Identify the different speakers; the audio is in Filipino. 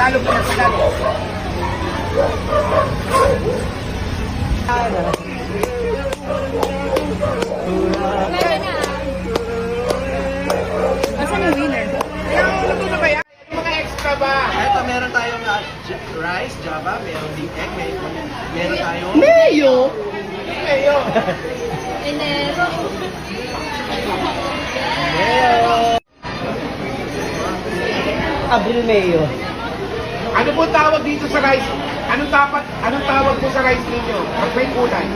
Speaker 1: Tagalog na Tagalog.
Speaker 2: Asan yung winner?
Speaker 1: Luto na ba yan? Mga extra ba?
Speaker 3: Ito, meron tayong rice, java, meron big egg, meron tayong...
Speaker 2: Mayo!
Speaker 1: Mayo.
Speaker 2: Enero.
Speaker 3: Abril Mayo.
Speaker 1: Ano po tawag dito sa rice? Anong tawag po sa rice ninyo? Pag may kulay.